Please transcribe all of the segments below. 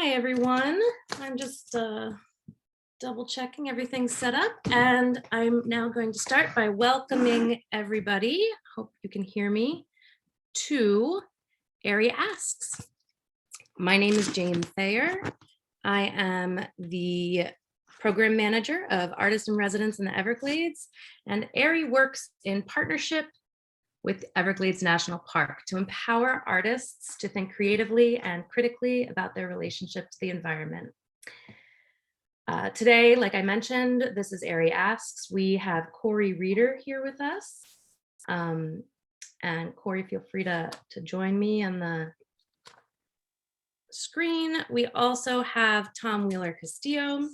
Hi, everyone. I'm just double checking everything's set up, and I'm now going to start by welcoming everybody, hope you can hear me, to AIRIE Asks. My name is Jane Thayer. I am the program manager of Artists in Residence in the Everglades, and AIRIE works in partnership with Everglades National Park to empower artists to think creatively and critically about their relationship to the environment. Today, like I mentioned, this is AIRIE Asks. We have Kory Reeder here with us. And Kory, feel free to join me on the screen. We also have Thom Wheeler Castillo,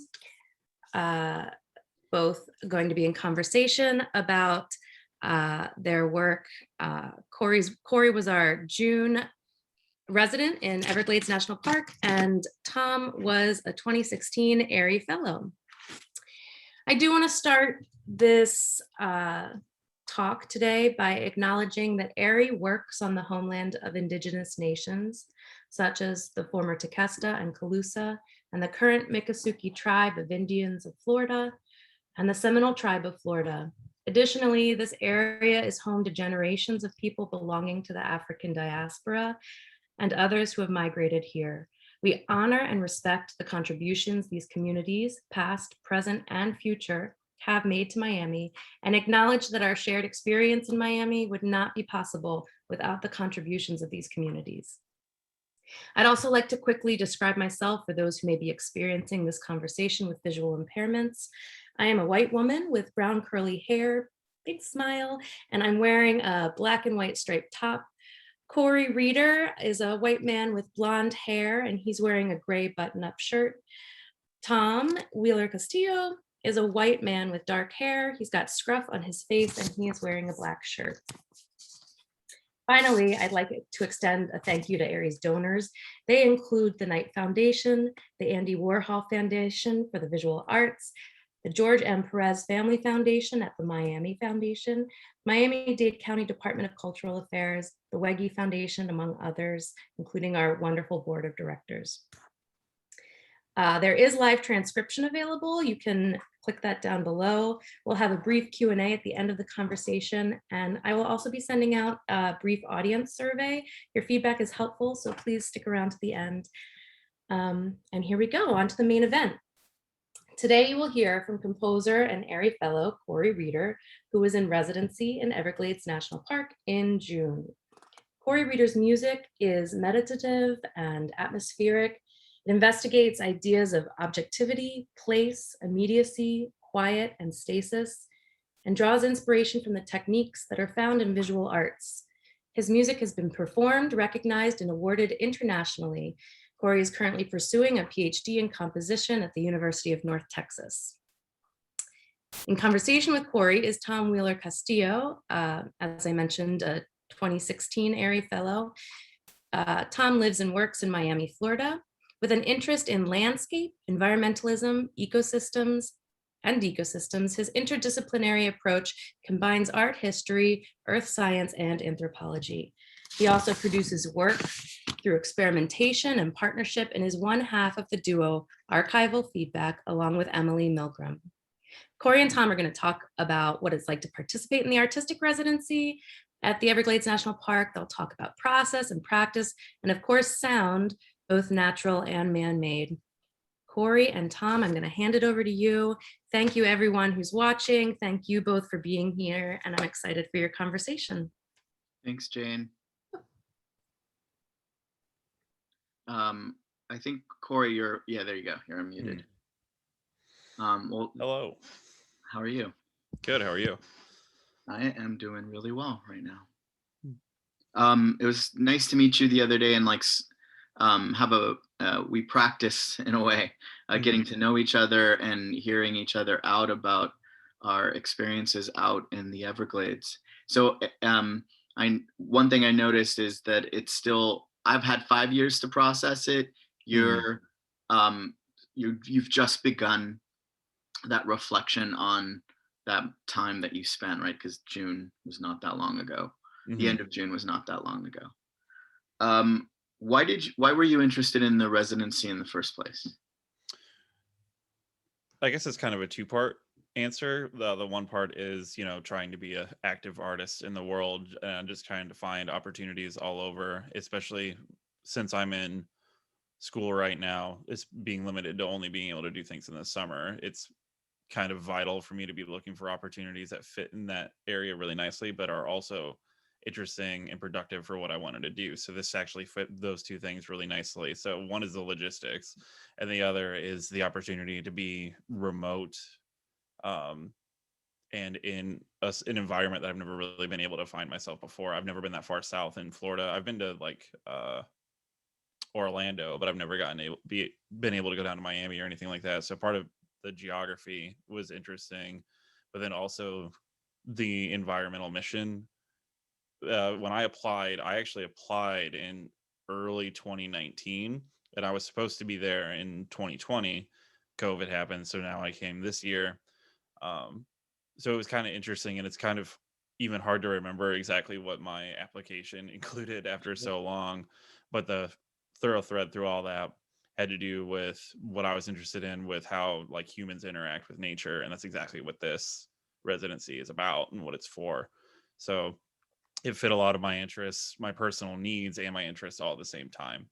both going to be in conversation about their work. Kory was our June resident in Everglades National Park, and Thom was a 2016 AIRIE Fellow. I do want to start this talk today by acknowledging that AIRIE works on the homeland of Indigenous nations, such as the former Tequesta and Calusa, and the current Miccosukee tribe of Indians of Florida, and the Seminole tribe of Florida. Additionally, this area is home to generations of people belonging to the African diaspora and others who have migrated here. We honor and respect the contributions these communities, past, present, and future, have made to Miami, and acknowledge that our shared experience in Miami would not be possible without the contributions of these communities. I'd also like to quickly describe myself for those who may be experiencing this conversation with visual impairments. I am a white woman with brown curly hair, big smile, and I'm wearing a black and white striped top. Kory Reeder is a white man with blonde hair, and he's wearing a gray button-up shirt. Thom Wheeler Castillo is a white man with dark hair. He's got scruff on his face, and he is wearing a black shirt. Finally, I'd like to extend a thank you to AIRIE's donors. They include the Knight Foundation, the Andy Warhol Foundation for the Visual Arts, the George M. Perez Family Foundation at the Miami Foundation, Miami-Dade County Department of Cultural Affairs, the Wegge Foundation, among others, including our wonderful board of directors. There is live transcription available. You can click that down below. We'll have a brief Q&A at the end of the conversation, and I will also be sending out a brief audience survey. Your feedback is helpful, so please stick around to the end. And here we go, on to the main event. Today, you will hear from composer and AIRIE Fellow Kory Reeder, who was in residency in Everglades National Park in June. Kory Reeder's music is meditative and atmospheric. It investigates ideas of objectivity, place, immediacy, quiet, and stasis, and draws inspiration from the techniques that are found in visual arts. His music has been performed, recognized, and awarded internationally. Kory is currently pursuing a PhD in composition at the University of North Texas. In conversation with Kory is Thom Wheeler Castillo, as I mentioned, a 2016 AIRIE Fellow. Thom lives and works in Miami, Florida, with an interest in landscape, environmentalism, ecosystems, his interdisciplinary approach combines art history, earth science, and anthropology. He also produces work through experimentation and partnership and is one half of the duo Archival Feedback, along with Emily Milgram. Kory and Thom are going to talk about what it's like to participate in the artistic residency at the Everglades National Park. They'll talk about process and practice, and of course, sound, both natural and man-made. Kory and Thom, I'm going to hand it over to you. Thank you, everyone who's watching. Thank you both for being here, and I'm excited for your conversation. Thanks, Jane. I think Kory, yeah, there you go. You're unmuted. Well, hello. How are you? Good. How are you? I am doing really well right now. It was nice to meet you the other day and we practice in a way, getting to know each other and hearing each other out about our experiences out in the Everglades. So one thing I noticed is that it's still, I've had 5 years to process it. You've just begun that reflection on that time that you spent, right? Because June was not that long ago. The end of June was not that long ago. why were you interested in the residency in the first place? I guess it's kind of a two-part answer. The one part is, trying to be a active artist in the world and just trying to find opportunities all over, especially since I'm in school right now. It's being limited to only being able to do things in the summer. It's kind of vital for me to be looking for opportunities that fit in that area really nicely, but are also interesting and productive for what I wanted to do. So this actually fit those two things really nicely. So one is the logistics, and the other is the opportunity to be remote, um, and in an environment that I've never really been able to find myself before. I've never been that far south in Florida. I've been to like Orlando, but I've never been able to go down to Miami or anything like that. So part of the geography was interesting, but then also the environmental mission. When I actually applied in early 2019, and I was supposed to be there in 2020. COVID happened, so now I came this year. Um, so it was kind of interesting, and it's kind of even hard to remember exactly what my application included after so long. But the thorough thread through all that had to do with what I was interested in with how like humans interact with nature, and that's exactly what this residency is about and what it's for. So it fit a lot of my interests, my personal needs, and my interests all at the same time.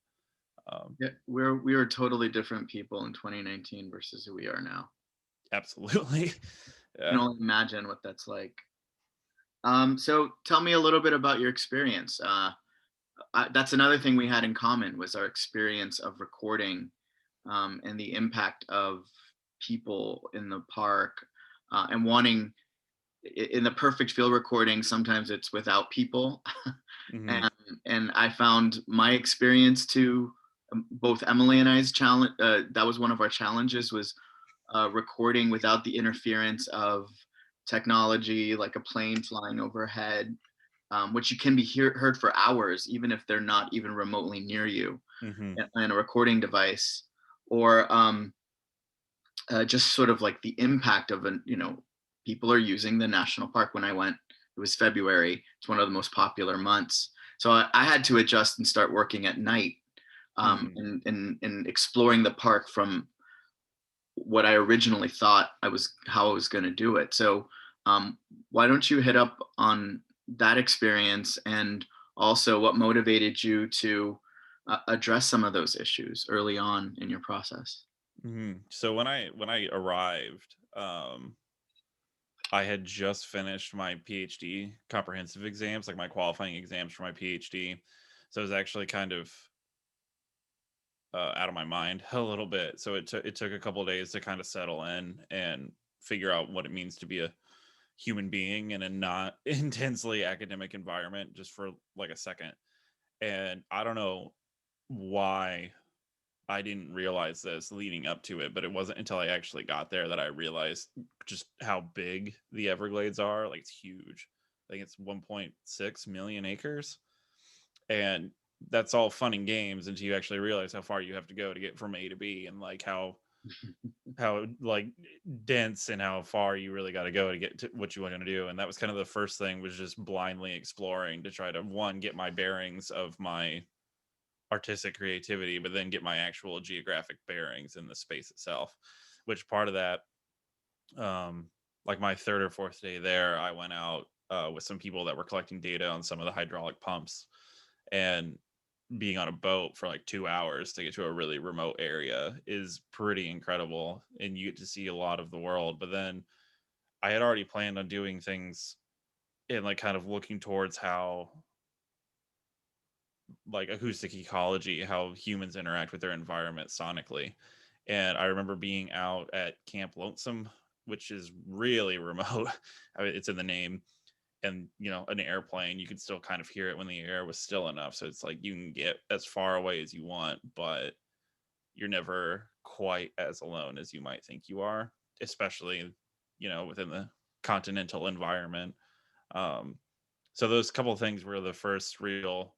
Um, Yeah, we were totally different people in 2019 versus who we are now. Absolutely. I can Yeah. only imagine what that's like. So tell me a little bit about your experience. That's another thing we had in common was our experience of recording, and the impact of people in the park, and wanting in the perfect field recording. Sometimes it's without people, Hmm. and I found my experience to, both Emily and I's challenge. That was one of our challenges was recording without the interference of technology, like a plane flying overhead, which you can be heard for hours, even if they're not even remotely near you, Hmm. in a recording device, or just sort of like the impact of people are using the national park. When I went, it was February. It's one of the most popular months. So I had to adjust and start working at night, Hmm. and exploring the park from what I originally thought how I was going to do it. So, um, why don't you hit up on that experience, and also what motivated you to address some of those issues early on in your process? So when I arrived, I had just finished my PhD comprehensive exams, like my qualifying exams for my PhD. So it was actually kind of out of my mind a little bit. So it took a couple of days to kind of settle in and figure out what it means to be a human being in a not intensely academic environment, just for like a second. And I don't know why I didn't realize this leading up to it, but it wasn't until I actually got there that I realized just how big the Everglades are. Like, it's huge. I think it's 1.6 million acres. And that's all fun and games until you actually realize how far you have to go to get from A to B, and like how like dense and how far you really got to go to get to what you want to do. And that was kind of the first thing, was just blindly exploring to try to, one, get my bearings of my artistic creativity, but then get my actual geographic bearings in the space itself. Which part of that, um, like my third or fourth day there, I went out with some people that were collecting data on some of the hydraulic pumps, and being on a boat for like 2 hours to get to a really remote area is pretty incredible, and you get to see a lot of the world. But then I had already planned on doing things and like kind of looking towards how like acoustic ecology, how humans interact with their environment sonically. And I remember being out at Camp Lonesome, which is really remote. I mean, it's in the name. And an airplane, you could still kind of hear it when the air was still enough. So it's like you can get as far away as you want, but you're never quite as alone as you might think you are, especially within the continental environment. Um, so those couple of things were the first real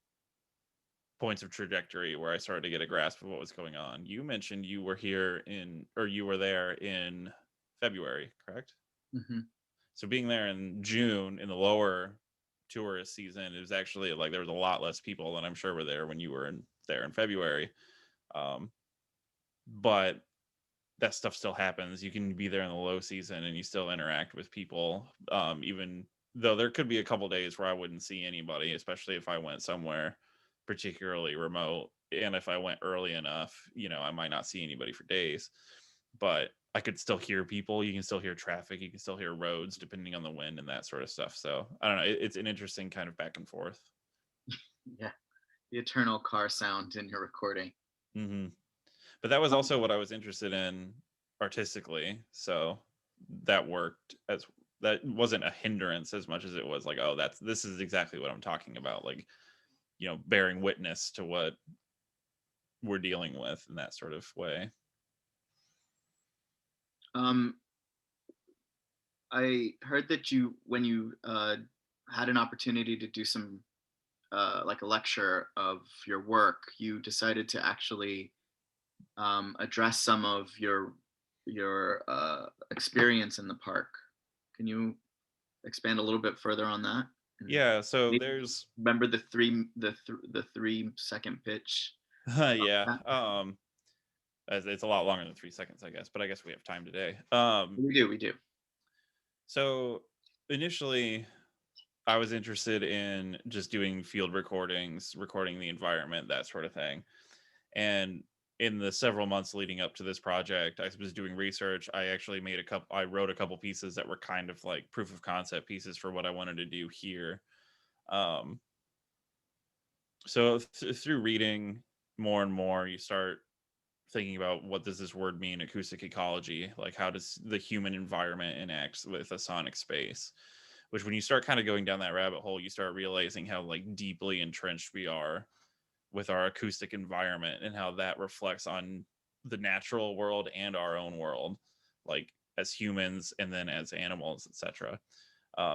points of trajectory where I started to get a grasp of what was going on. You mentioned you were you were there in February, correct? Hmm. So being there in June in the lower tourist season. It was actually like there was a lot less people than I'm sure were there when you were there in February. Um, but that stuff still happens. You can be there in the low season and you still interact with people. Even though there could be a couple days where I wouldn't see anybody, especially if I went somewhere particularly remote. And if I went early enough, I might not see anybody for days, but I could still hear people. You can still hear traffic. You can still hear roads depending on the wind and that sort of stuff. So I don't know. It's an interesting kind of back and forth. Yeah, the eternal car sound in your recording. Hmm. But that was Um, also what I was interested in artistically. So that worked as that wasn't a hindrance as much as it was like, oh, this is exactly what I'm talking about. Like, bearing witness to what we're dealing with in that sort of way. um, I heard that when you had an opportunity to do some like a lecture of your work, you decided to actually address some of your experience in the park. Can you expand a little bit further on that? And Yeah. So maybe there's, remember the 3-second pitch. yeah. Yeah, It's a lot longer than 3 seconds, I guess, but I guess we have time today. we do. So initially, I was interested in just doing field recordings, recording the environment, that sort of thing. And in the several months leading up to this project, I was doing research. I actually I wrote a couple pieces that were kind of like proof of concept pieces for what I wanted to do here. Um, so through reading more and more, you start thinking about what does this word mean, acoustic ecology, like how does the human environment interact with a sonic space, which when you start kind of going down that rabbit hole, you start realizing how like deeply entrenched we are with our acoustic environment and how that reflects on the natural world and our own world, like as humans and then as animals, etc.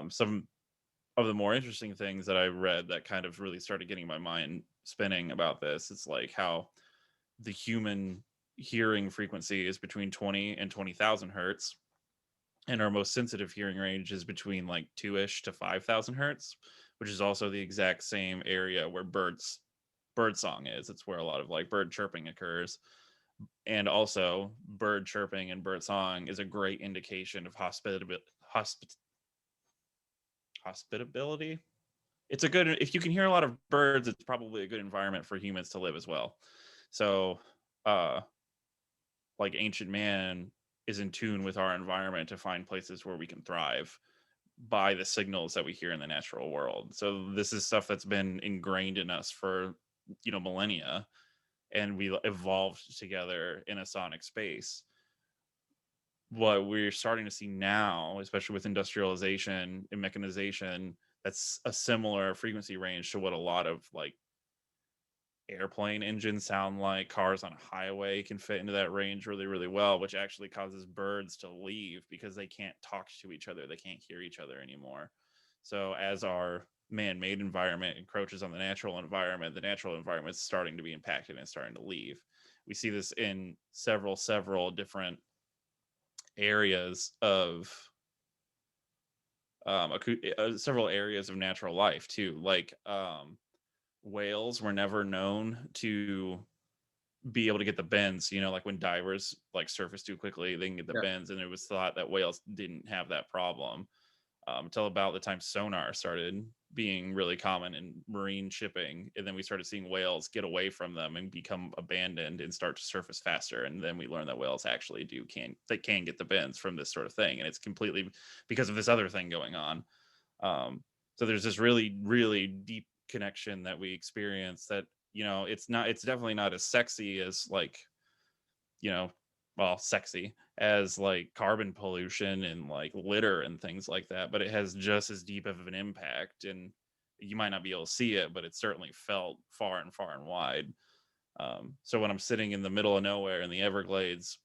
Some of the more interesting things that I read that kind of really started getting my mind spinning about this, it's like how the human hearing frequency is between 20 and 20,000 hertz, and our most sensitive hearing range is between like 2-ish to 5,000 hertz, which is also the exact same area where bird song is. It's where a lot of like bird chirping occurs. And also bird chirping and bird song is a great indication of hospitability. It's a good, if you can hear a lot of birds, it's probably a good environment for humans to live as well. So uh like ancient man is in tune with our environment to find places where we can thrive by the signals that we hear in the natural world. So this is stuff that's been ingrained in us for millennia, and we evolved together in a sonic space. What we're starting to see now, especially with industrialization and mechanization, that's a similar frequency range to what a lot of like airplane engines sound like. Cars on a highway can fit into that range really, really well, which actually causes birds to leave because they can't talk to each other. They can't hear each other anymore. So as our man-made environment encroaches on the natural environment is starting to be impacted and starting to leave. We see this in several different areas of several areas of natural life too. Like whales were never known to be able to get the bends, like when divers like surface too quickly, they can get the Yeah. bends, and it was thought that whales didn't have that problem until about the time sonar started being really common in marine shipping, and then we started seeing whales get away from them and become abandoned and start to surface faster, and then we learned that whales actually can get the bends from this sort of thing, and it's completely because of this other thing going on. So there's this really really deep connection that we experience that it's definitely not as sexy as like you know well sexy as like carbon pollution and like litter and things like that, but it has just as deep of an impact, and you might not be able to see it, but it's certainly felt far and wide. So when I'm sitting in the middle of nowhere in the Everglades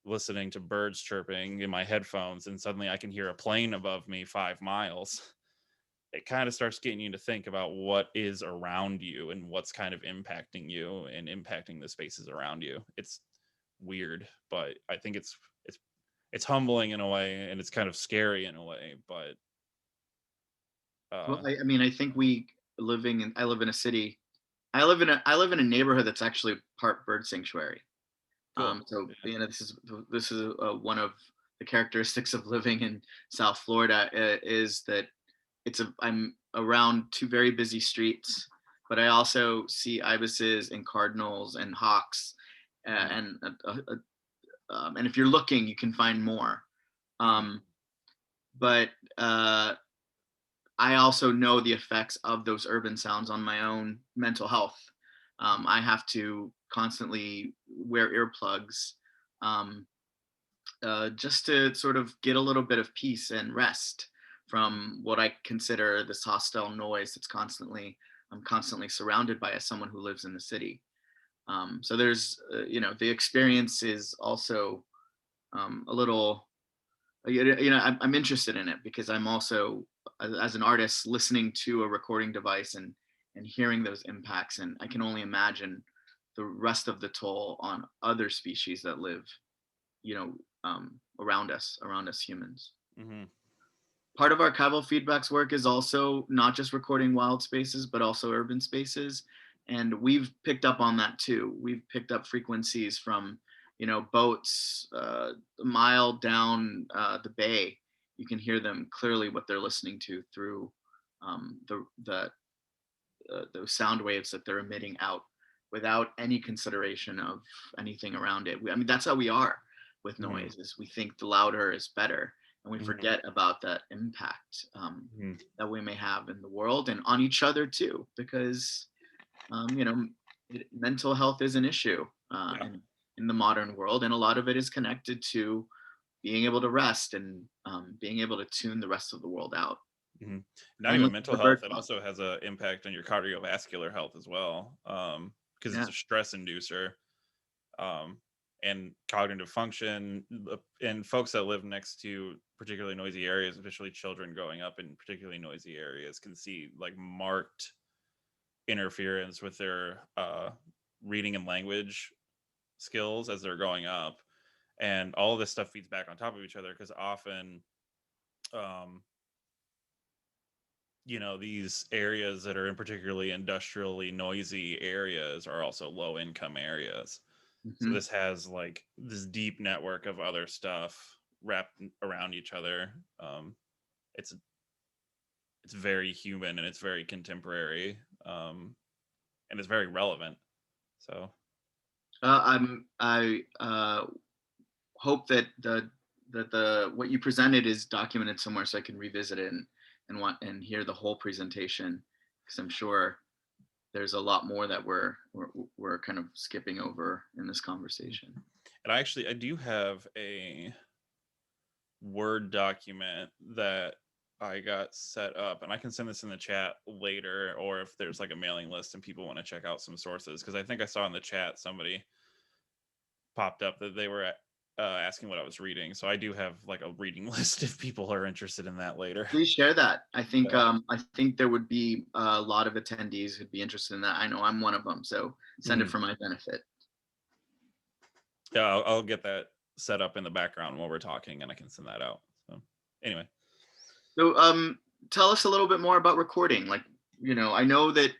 listening to birds chirping in my headphones and suddenly I can hear a plane above me 5 miles, it kind of starts getting you to think about what is around you and what's kind of impacting you and impacting the spaces around you. It's weird, but I think it's humbling in a way, and it's kind of scary in a way, but Well, Uh, I mean, I think I live in a city. I live in a neighborhood that's actually part bird sanctuary. cool. So Yeah. you know, this is one of the characteristics of living in South Florida, is that I'm around two very busy streets, but I also see ibises and cardinals and hawks, Mhm, and if you're looking, you can find more. mhm, Um, but I also know the effects of those urban sounds on my own mental health. I have to constantly wear earplugs, um, just to sort of get a little bit of peace and rest from what I consider this hostile noise that's I'm constantly surrounded by as someone who lives in the city. So there's, you know, the experience is also a little, you know, I'm interested in it because I'm also, as an artist, listening to a recording device and hearing those impacts, and I can only imagine the rest of the toll on other species that live, you know, around us humans. mhm, Part of archival feedbacks work is also not just recording wild spaces, but also urban spaces. And we've picked up on that too. We've picked up frequencies from, you know, boats a mile down the bay. You can hear them clearly what they're listening to through those sound waves that they're emitting out without any consideration of anything around it. I mean, that's how we are with mhm, noise, is we think the louder is better, and we mhm, forget about that impact, mhm. that we may have in the world and on each other too, because you know, mental health is an issue Yeah. in the modern world, and a lot of it is connected to being able to rest and being able to tune the rest of the world out Mhm. Not and even listen mental to bird health, it song. also has a impact on your cardiovascular health as well, because it's Yeah. a stress inducer, um, and cognitive function, and folks that live next to particularly noisy areas, especially children growing up in particularly noisy areas, can see, like, marked interference with their, reading and language skills as they're growing up, and all of this stuff feeds back on top of each other because often, um these areas that are in particularly industrially noisy areas are also low income areas. So Hmm. this has like this deep network of other stuff wrapped around each other. It's it's very human and it's very contemporary, and it's very relevant. So I hope that the what you presented is documented somewhere so I can revisit it and hear the whole presentation, because I'm sure there's a lot more that we're kind of skipping over in this conversation. and I do have a Word document that I got set up, and I can send this in the chat later, or if there's like a mailing list and people want to check out some sources, because I think I saw in the chat somebody popped up that they were asking what I was reading. So I do have like a reading list if people are interested in that later. Please share that. Yeah. I think there would be a lot of attendees who'd be interested in that. I know I'm one of them, so send it Mhm. for my benefit. Yeah, I'll get that set up in the background while we're talking, and I can send that out. So anyway, So tell us a little bit more about recording. Like, you know, I know that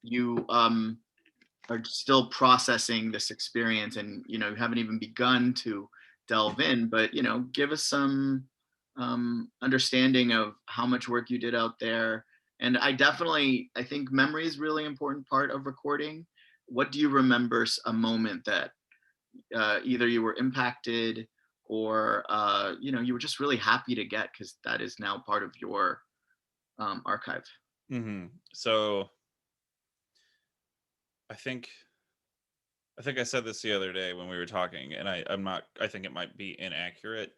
you are still processing this experience, and you know, you haven't even begun to delve in, but you know, give us some understanding of how much work you did out there. And I think memory is really important part of recording. What do you remember, a moment that either you were impacted or you know, you were just really happy to get, because that is now part of your archive. so I think I said this the other day when we were talking, and I'm not. I think it might be inaccurate.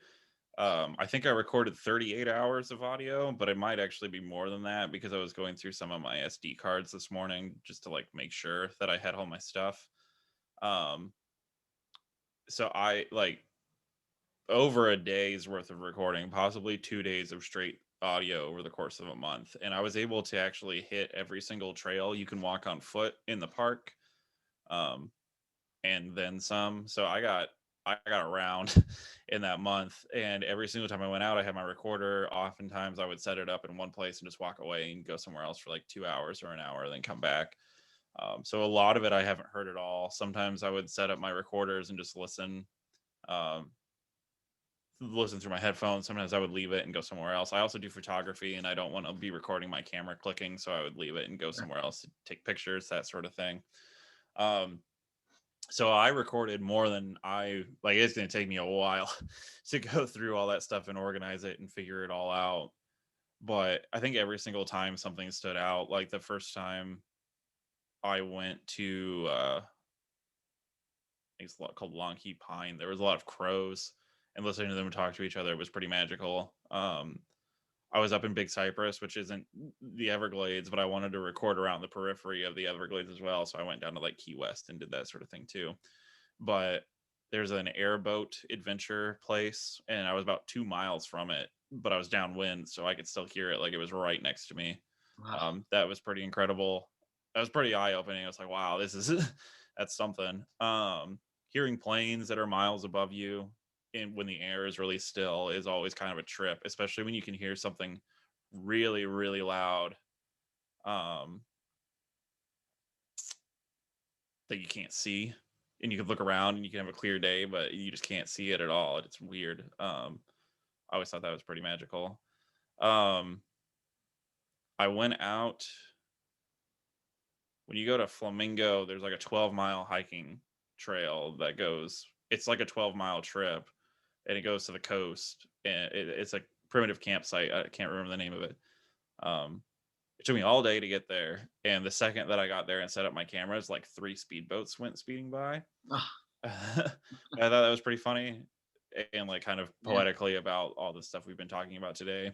I think I recorded 38 hours of audio, but it might actually be more than that because I was going through some of my SD cards this morning just to like make sure that I had all my stuff. Um, so I like over a day's worth of recording, possibly 2 days of straight audio over the course of a month, and I was able to actually hit every single trail you can walk on foot in the park. Um, and then some. So I got I got around in that month. And every single time I went out, I had my recorder. Oftentimes I would set it up in one place and just walk away and go somewhere else for like 2 hours or an hour, then come back. So a lot of it I haven't heard at all. Sometimes I would set up my recorders and just um, listen through my headphones. Sometimes I would leave it and go somewhere else. I also do photography and I don't want to be recording my camera clicking, so I would leave it and go somewhere else to take pictures, that sort of thing. Um, so I recorded more than I like. It's going to take me a while to go through all that stuff and organize it and figure it all out. But I think every single time something stood out. Like the first time I went to, I think it's a lot called Long Heap Pine. There was a lot of crows, and listening to them talk to each other was pretty magical. I was up in Big Cypress, which isn't the Everglades, but I wanted to record around the periphery of the Everglades as well. So I went down to like Key West and did that sort of thing too. But there's an airboat adventure place, and I was about 2 miles from it, but I was downwind, so I could still hear it like it was right next to me. Wow. That was pretty incredible. That was pretty eye opening. I was like, wow, this is that's something. Hearing planes that are miles above you and when the air is really still is always kind of a trip, especially when you can hear something really, really loud um, that you can't see. And you can look around and you can have a clear day, but you just can't see it at all. It's weird. I always thought that was pretty magical. Um, I went out when you go to Flamingo, there's like a 12-mile hiking trail that goes, it's like a 12-mile trip and it goes to the coast and it's a primitive campsite. I can't remember the name of it. Um, it took me all day to get there. And the second that I got there and set up my cameras, like 3 speedboats went speeding by. Ah, I thought that was pretty funny and like kind of yeah. poetically about all the stuff we've been talking about today.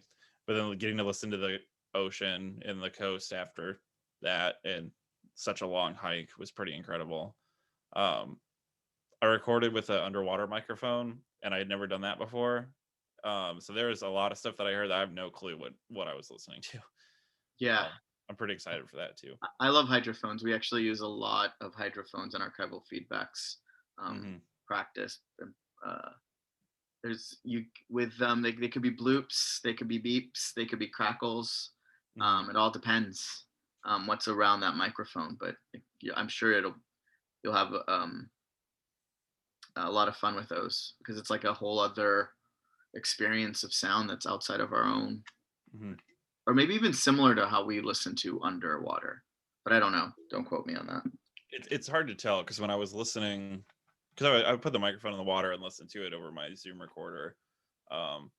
But then getting to listen to the ocean and the coast after that and such a long hike was pretty incredible. Um, I recorded with an underwater microphone and I had never done that before. So there was a lot of stuff that I heard that I have no clue what I was listening to. Yeah. I'm pretty excited for that too. I love hydrophones. We actually use a lot of hydrophones in archival feedbacks Hmm. practice. Uh, there's you with them. They could be bloops, they could be beeps, they could be crackles. Hmm. It all depends what's around that microphone, but yeah, I'm sure you'll have a lot of fun with those because it's like a whole other experience of sound that's outside of our own, Hmm. or maybe even similar to how we listen to underwater. But I don't know. Don't quote me on that. It's hard to tell because when I was listening, because I would put the microphone in the water and listen to it over my Zoom recorder. Um,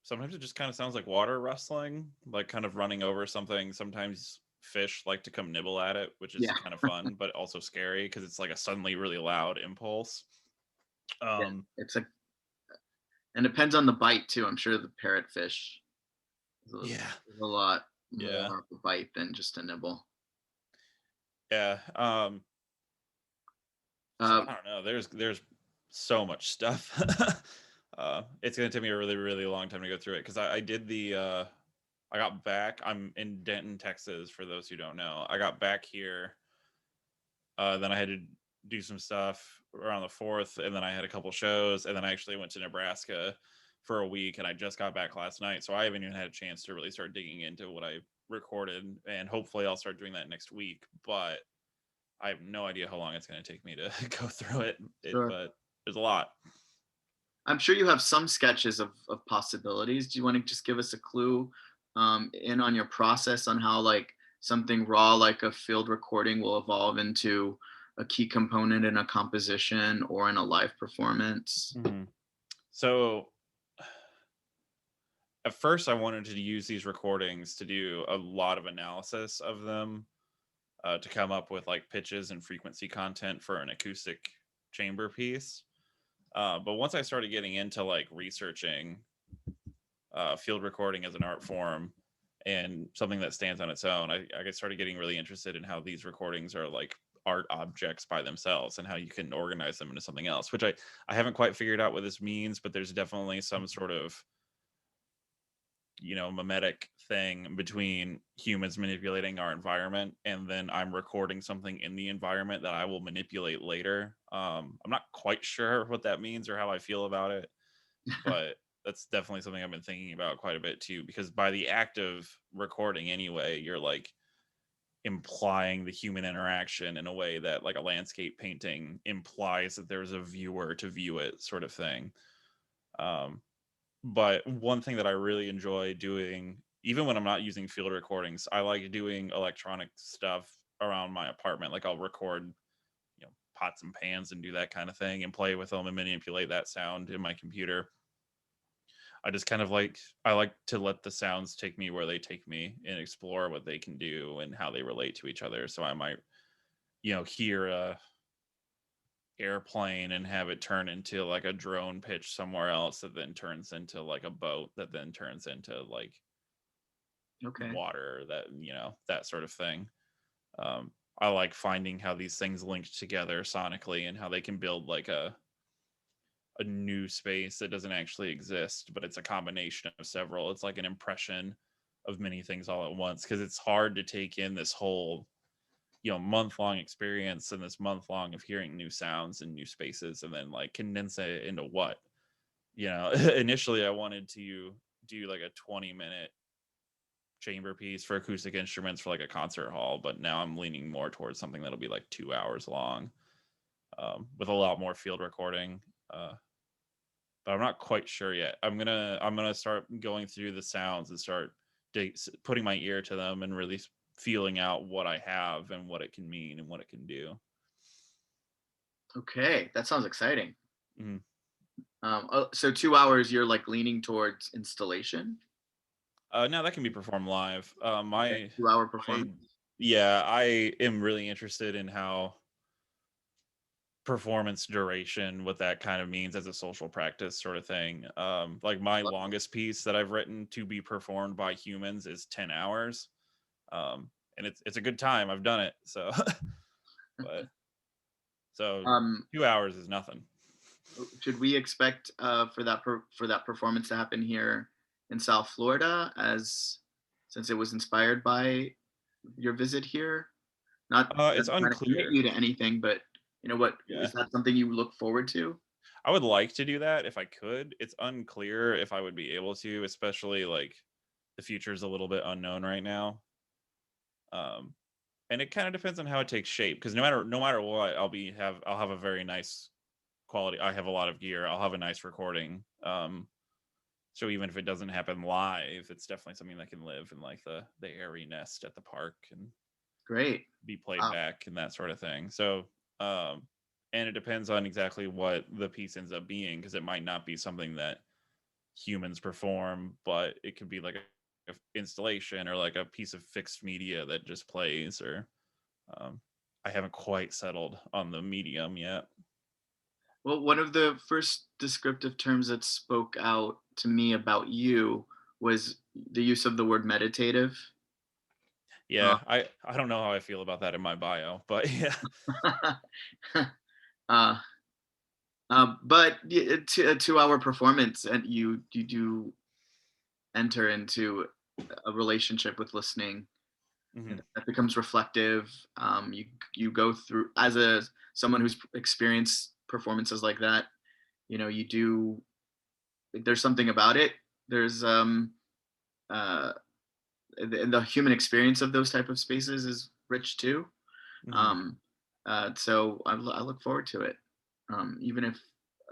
Sometimes it just kind of sounds like water rustling, like kind of running over something. Sometimes fish like to come nibble at it, which is Yeah, kind of fun, but also scary because it's like a suddenly really loud impulse. yeah. Um, It's a and it depends on the bite too. I'm sure the parrotfish yeah, is a lot yeah, more of a bite than just a nibble. yeah. So Uh, I don't know. There's so much stuff. It's gonna take me a really really long time to go through it because I did the I got back. I'm in Denton, Texas. For those who don't know, I got back here. Then I had to do some stuff around the 4th, and then I had a couple shows, and then I actually went to Nebraska for a week, and I just got back last night, so I haven't even had a chance to really start digging into what I recorded, and hopefully I'll start doing that next week. But I have no idea how long it's going to take me to go through sure. but there's a lot. I'm sure you have some sketches of possibilities. Do you want to just give us a clue in on your process on how like something raw like a field recording will evolve into a key component in a composition or in a live performance? Mhm. So at first I wanted to use these recordings to do a lot of analysis of them, to come up with like pitches and frequency content for an acoustic chamber piece. But once I started getting into like researching field recording as an art form and something that stands on its own, I started getting really interested in how these recordings are like art objects by themselves and how you can organize them into something else, which I haven't quite figured out what this means, but there's definitely some sort of mimetic thing between humans manipulating our environment, and then I'm recording something in the environment that I will manipulate later. I'm not quite sure what that means or how I feel about it, but that's definitely something I've been thinking about quite a bit too, because by the act of recording anyway, you're like implying the human interaction in a way that like a landscape painting implies that there's a viewer to view it, sort of thing. um, but one thing that I really enjoy doing, even when I'm not using field recordings, I like doing electronic stuff around my apartment. Like I'll record, pots and pans and do that kind of thing and play with them and manipulate that sound in my computer. I just kind of I like to let the sounds take me where they take me and explore what they can do and how they relate to each other. So I might, hear a airplane and have it turn into like a drone pitch somewhere else that then turns into like a boat that then turns into like Okay. water, that that sort of thing. I like finding how these things linked together sonically and how they can build like a new space that doesn't actually exist, but it's a combination of several. It's like an impression of many things all at once, because it's hard to take in this whole month-long experience and this month-long of hearing new sounds and new spaces and then like condense it into what initially I wanted to do like a 20-minute chamber piece for acoustic instruments for like a concert hall, but now I'm leaning more towards something that'll be like 2 hours long, with a lot more field recording. But I'm not quite sure yet. I'm gonna start going through the sounds and start putting my ear to them and really feeling out what I have and what it can mean and what it can do. Okay, that sounds exciting. Mhm. So 2 hours, you're like leaning towards installation. Now that can be performed live. Okay, 2 hour My performance. Yeah, I am really interested in how performance duration, what that kind of means as a social practice sort of thing. Like my longest piece that I've written to be performed by humans is 10 hours. And it's a good time. I've done it. So but so Um, 2 hours is nothing. should we expect for that performance to happen here in South Florida, as since it was inspired by your visit here? Not It's trying to commit unclear. you to anything, but what Yeah. is that something you look forward to? I would like to do that if I could. It's unclear if I would be able to, especially like the future is a little bit unknown right now. Um, and it kind of depends on how it takes shape, because no matter what, I'll have a very nice quality. I have a lot of gear. I'll have a nice recording. So even if it doesn't happen live, it's definitely something that can live in like the airy nest at the park and Great. be played Wow. back and that sort of thing. So, and it depends on exactly what the piece ends up being, because it might not be something that humans perform, but it could be like a installation or like a piece of fixed media that just plays. Or I haven't quite settled on the medium yet. Well, one of the first descriptive terms that spoke out to me about you was the use of the word meditative. Uh, Yeah, I don't know how I feel about that in my bio, but yeah. uh, but a 2 hour performance, and you do enter into a relationship with listening, Hmm. and that becomes reflective. You go through, as a someone who's experienced performances like that. You do. There's something about it. There's uh, the human experience of those type of spaces is rich too. Hmm. Um, so I look forward to it, even if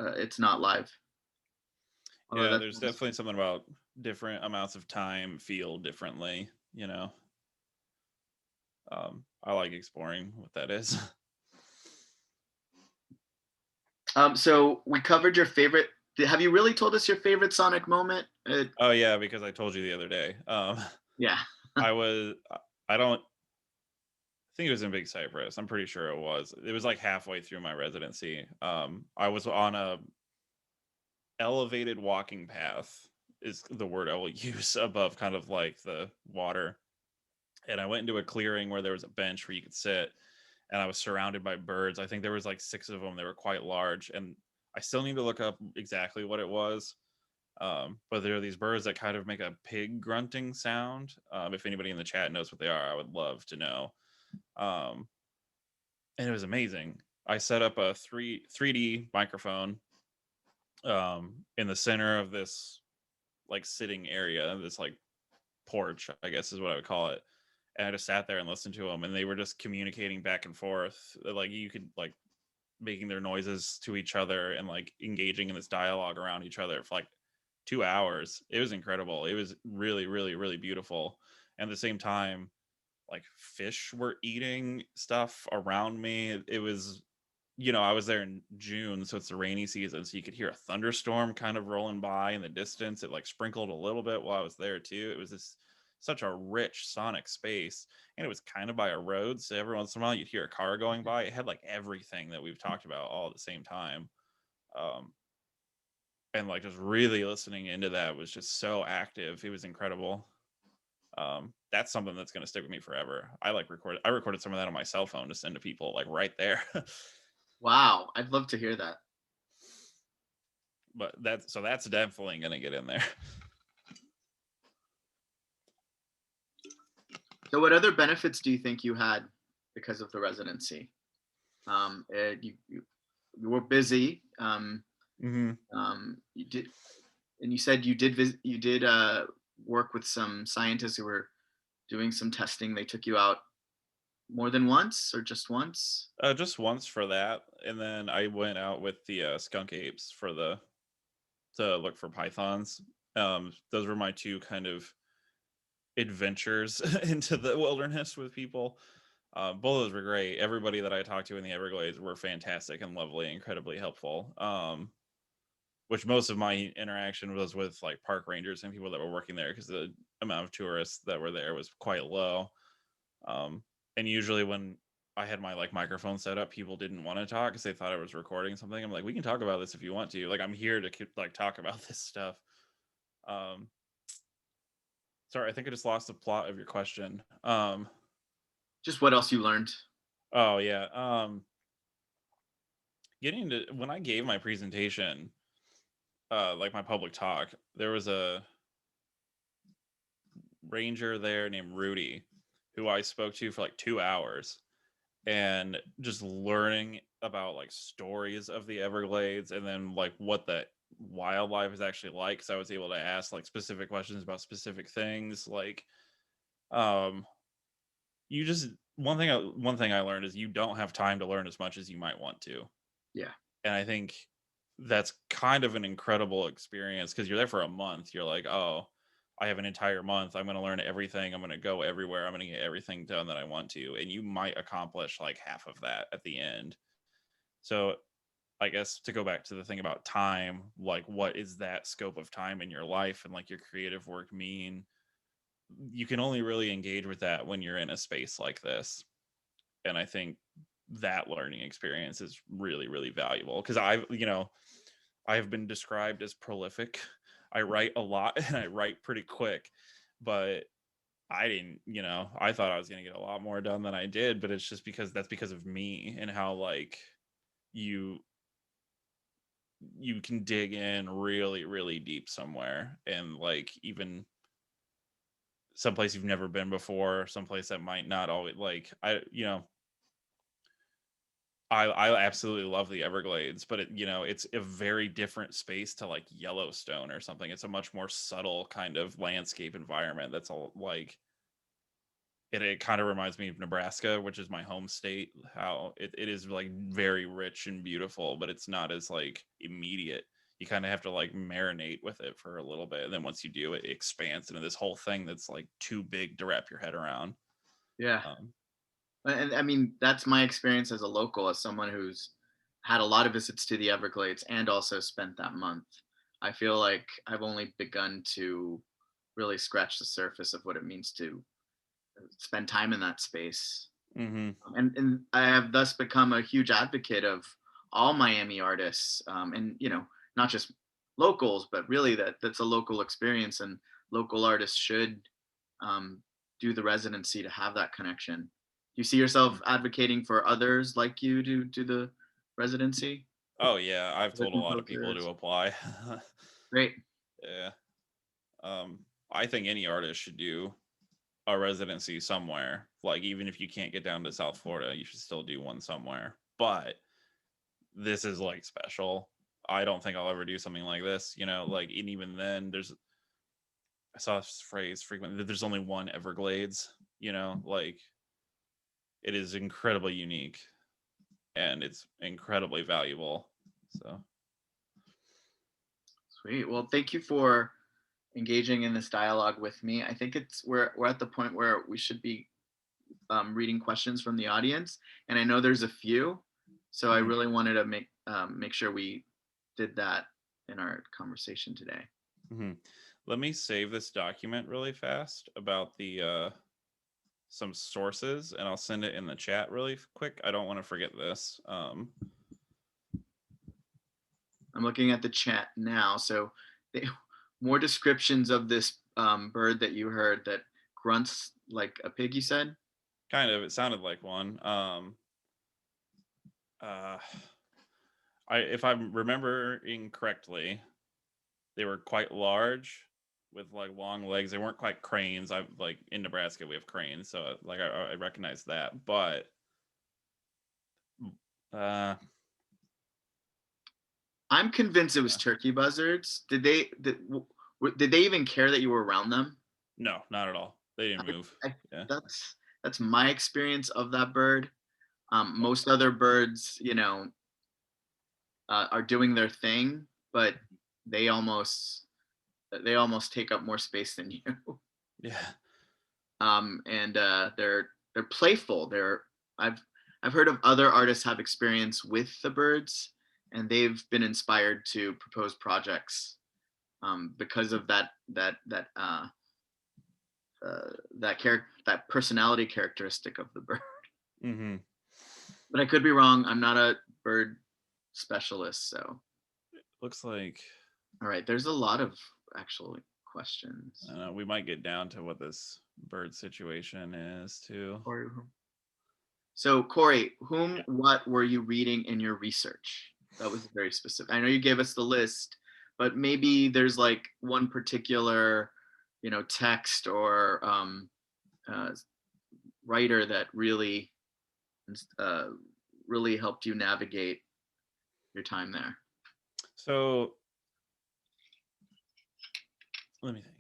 it's not live. Although Yeah, that there's definitely something about different amounts of time feel differently, you know. I like exploring what that is. so we covered your favorite. Have you really told us your favorite sonic moment? Oh yeah, because I told you the other day. Yeah. I was I don't think it was in Big Cypress. I'm pretty sure it was. It was like halfway through my residency. I was on a elevated walking path, is the word I will use, above kind of like the water. And I went into a clearing where there was a bench where you could sit, and I was surrounded by birds. I think there was like six of them. They were quite large, and I still need to look up exactly what it was. But there are these birds that kind of make a pig grunting sound. If anybody in the chat knows what they are, I would love to know. Um, and it was amazing. I set up a 3D microphone in the center of this like sitting area, this like porch, I guess is what I would call it. And I just sat there and listened to them, and they were just communicating back and forth. Like you could like making their noises to each other and like engaging in this dialogue around each other for like 2 hours. It was incredible. It was really, really, really beautiful. And at the same time, like fish were eating stuff around me. It was, I was there in June, so it's the rainy season, so you could hear a thunderstorm kind of rolling by in the distance. It like sprinkled a little bit while I was there too. It was this such a rich sonic space, and it was kind of by a road, so every once in a while you'd hear a car going by. It had like everything that we've talked about all at the same time. Um, and like just really listening into that was just so active. It was incredible. That's something that's going to stick with me forever. I recorded some of that on my cell phone to send to people like right there. Wow, I'd love to hear that. But that's definitely going to get in there. So, what other benefits do you think you had because of the residency? You were busy. Mm-hmm. You did, and you said you did work with some scientists who were doing some testing. They took you out more than once, or just once? Just once for that, and then I went out with the skunk apes to look for pythons. Those were my two kind of adventures into the wilderness with people. Both of those were great. Everybody that I talked to in the Everglades were fantastic and lovely, incredibly helpful. Which most of my interaction was with like park rangers and people that were working there because the amount of tourists that were there was quite low. And usually when I had my like microphone set up, people didn't want to talk because they thought I was recording something. I'm like, we can talk about this if you want to. Like, I'm here to like talk about this stuff. Um, sorry, I think I just lost the plot of your question. Just what else you learned? Oh yeah. Getting to when I gave my presentation, like my public talk, there was a ranger there named Rudy, who I spoke to for like 2 hours, and just learning about like stories of the Everglades and then like what the wildlife is actually like. Because I was able to ask like specific questions about specific things. Like, um, you just one thing I learned is you don't have time to learn as much as you might want to. Yeah. And I think that's kind of an incredible experience because you're there for a month. You're like, oh, I have an entire month. I'm going to learn everything. I'm going to go everywhere. I'm going to get everything done that I want to. And you might accomplish like half of that at the end. So I guess to go back to the thing about time, like what is that scope of time in your life and like your creative work mean? You can only really engage with that when you're in a space like this. And I think that learning experience is really, really valuable because I have been described as prolific. I write a lot and I write pretty quick, but I didn't, I thought I was going to get a lot more done than I did, but it's just because that's because of me and how like you you can dig in really, really deep somewhere and like even someplace you've never been before, someplace that might not always like I absolutely love the Everglades, but it's a very different space to like Yellowstone or something. It's a much more subtle kind of landscape environment that's all like it kind of reminds me of Nebraska, which is my home state, how it is like very rich and beautiful, but it's not as like immediate. You kind of have to like marinate with it for a little bit. And then once you do, it expands into this whole thing that's like too big to wrap your head around. Yeah. Um, And I mean, that's my experience as a local, as someone who's had a lot of visits to the Everglades and also spent that month. I feel like I've only begun to really scratch the surface of what it means to spend time in that space. mm-hmm. And I have thus become a huge advocate of all Miami artists, and not just locals, but really that's a local experience, and local artists should um, do the residency to have that connection. Do you see yourself advocating for others like you to do the residency? Oh yeah, I've Other told a lot of people composers? to apply. Great. Yeah. I think any artist should do a residency somewhere. Like, even if you can't get down to South Florida, you should still do one somewhere. But this is like special. I don't think I'll ever do something like this, you know, like, and even then I saw this phrase frequently that there's only one Everglades, you know, like, it is incredibly unique and it's incredibly valuable. So, Sweet. Well, thank you for engaging in this dialogue with me. I think we're at the point where we should be reading questions from the audience, and I know there's a few, so I mhm. really wanted to make sure we did that in our conversation today. Mhm. Let me save this document really fast about the some sources, and I'll send it in the chat really quick. I don't want to forget this. I'm looking at the chat now, so they, more descriptions of this bird that you heard that grunts like a pig. You said. Kind of, it sounded like one. Uh, if I'm remembering correctly, they were quite large with like long legs. They weren't quite cranes. I like in Nebraska we have cranes, so like I recognize that. But uh, I'm convinced it was turkey buzzards. Did they even care that you were around them? no, not at all. They didn't move. I, Yeah. that's my experience of that bird. Most other birds, are doing their thing, but they almost they almost take up more space than you. Yeah. And they're playful. I've I've heard of other artists have experience with the birds, and they've been inspired to propose projects because of that personality characteristic of the bird. Mm-hmm. But I could be wrong. I'm not a bird specialist, so Looks like all right. There's a lot of actual questions. we might get down to what this bird situation is too. So, Kory, whom, Yeah. what were you reading in your research? That was very specific. I know you gave us the list, but maybe there's like one particular, text or uh, writer that uh, really helped you navigate your time there. So let me think.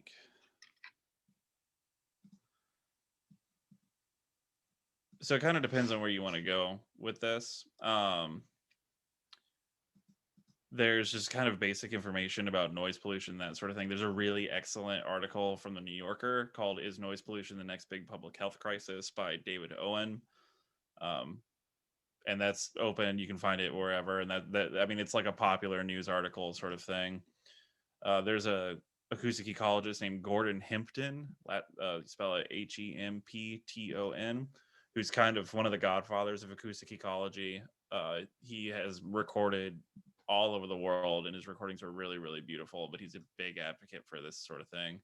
So it kind of depends on where you want to go with this. There's just kind of basic information about noise pollution, that sort of thing. There's a really excellent article from the New Yorker called "Is Noise Pollution the Next Big Public Health Crisis" by David Owen. Um, and that's open. You can find it wherever. And that I mean, it's like a popular news article sort of thing. There's a acoustic ecologist named Gordon Hempton, spell it Hempton, who's kind of one of the godfathers of acoustic ecology. He has recorded all over the world, and his recordings are really, really beautiful. But he's a big advocate for this sort of thing.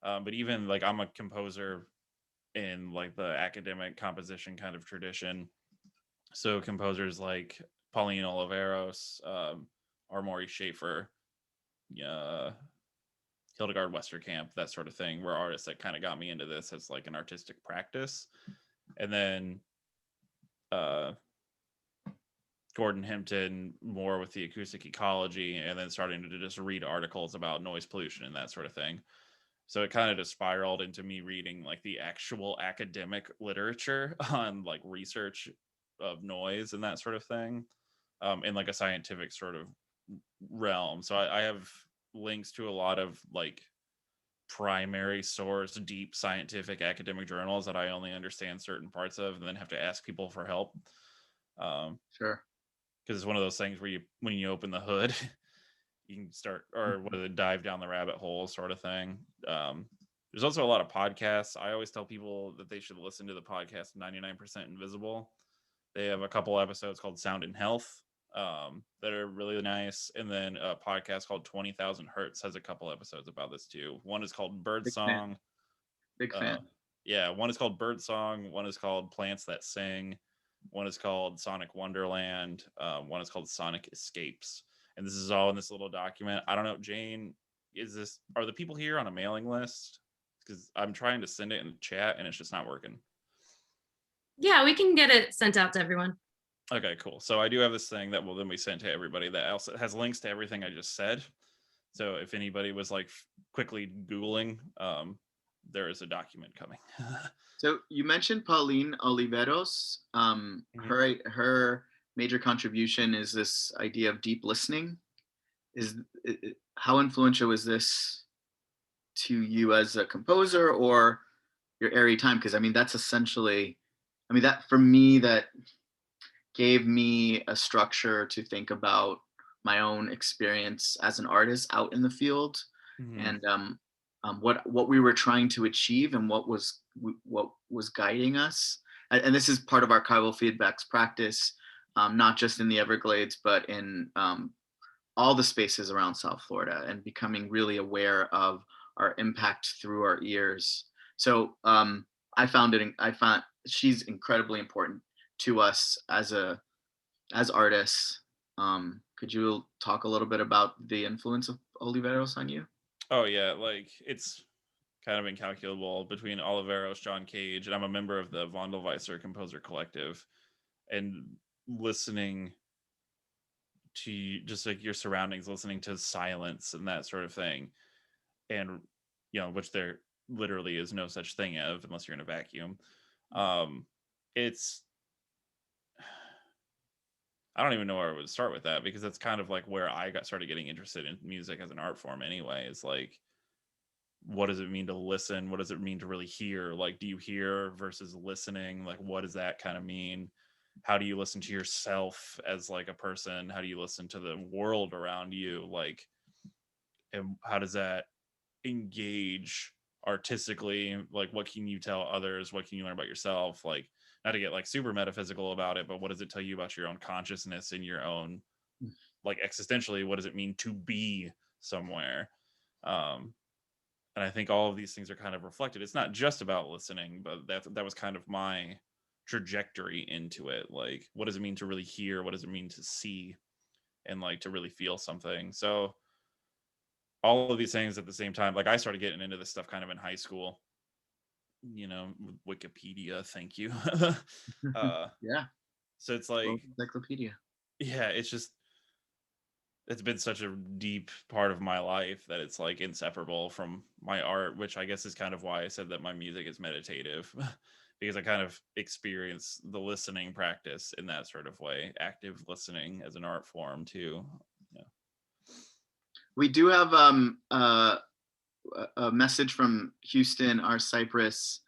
But even like I'm a composer in like the academic composition kind of tradition, so composers like Pauline Oliveros, or Maurice Schaefer, uh, Hildegard Westerkamp, that sort of thing, were artists that kind of got me into this as like an artistic practice. And then uh, Gordon Hempton more with the acoustic ecology, and then starting to just read articles about noise pollution and that sort of thing. So it kind of just spiraled into me reading like the actual academic literature on like research of noise and that sort of thing, in like a scientific sort of realm. So I have links to a lot of like primary source, deep scientific academic journals that I only understand certain parts of, and then have to ask people for help. Sure. Because it's one of those things where when you open the hood, you can start, or what is it, dive down the rabbit hole sort of thing. There's also a lot of podcasts. I always tell people that they should listen to the podcast 99% Invisible. They have a couple episodes called Sound and Health, that are really nice. And then a podcast called 20,000 Hertz has a couple episodes about this too. One is called Bird Big fan. Song. Big Uh, fan. yeah, one is called Bird Song. One is called Plants That Sing. One is called Sonic Wonderland. One is called Sonic Escapes. And this is all in this little document. I don't know, Jane, are the people here on a mailing list? Because I'm trying to send it in the chat and it's just not working. Yeah, we can get it sent out to everyone. Okay, cool. So I do have this thing that will then be sent to everybody that also has links to everything I just said. So if anybody was like quickly Googling, there is a document coming. So you mentioned Pauline Oliveros. Mhm. Her major contribution is this idea of deep listening. How influential is this to you as a composer or your AIRIE time? Because I mean, that's essentially, I mean, that for me, that gave me a structure to think about my own experience as an artist out in the field, Mhm. and what we were trying to achieve and what was guiding us. And this is part of archival feedbacks practice, not just in the Everglades, but in all the spaces around South Florida, and becoming really aware of our impact through our ears. So I found she's incredibly important to us as artists. Could you talk a little bit about the influence of Oliveros on you? Oh yeah, like it's kind of incalculable between Oliveros, John Cage, and I'm a member of the Vondelweiser Composer Collective. And listening to just like your surroundings, listening to silence and that sort of thing, and which there literally is no such thing of unless you're in a vacuum. Um, it's I don't even know where I would start with that because that's kind of like where I got started getting interested in music as an art form anyway. Is like, what does it mean to listen? What does it mean to really hear? Like, do you hear versus listening? Like, what does that kind of mean? How do you listen to yourself as like a person? How do you listen to the world around you? Like, and how does that engage artistically? Like, what can you tell others? What can you learn about yourself? Like, not to get like super metaphysical about it, but what does it tell you about your own consciousness and your own, like, existentially, what does it mean to be somewhere? um and I think all of these things are kind of reflected. It's not just about listening, but that was kind of my trajectory into it. Like, what does it mean to really hear? What does it mean to see? And like to really feel something. So all of these things at the same time, like I started getting into this stuff kind of in high school, with Wikipedia, thank you. uh Yeah, so it's like, World Encyclopedia. yeah, it's been such a deep part of my life that it's like inseparable from my art, which I guess is kind of why I said that my music is meditative. Because I kind of experience the listening practice in that sort of way, active listening as an art form too. Yeah. We do have a message from Houston, our Cypress,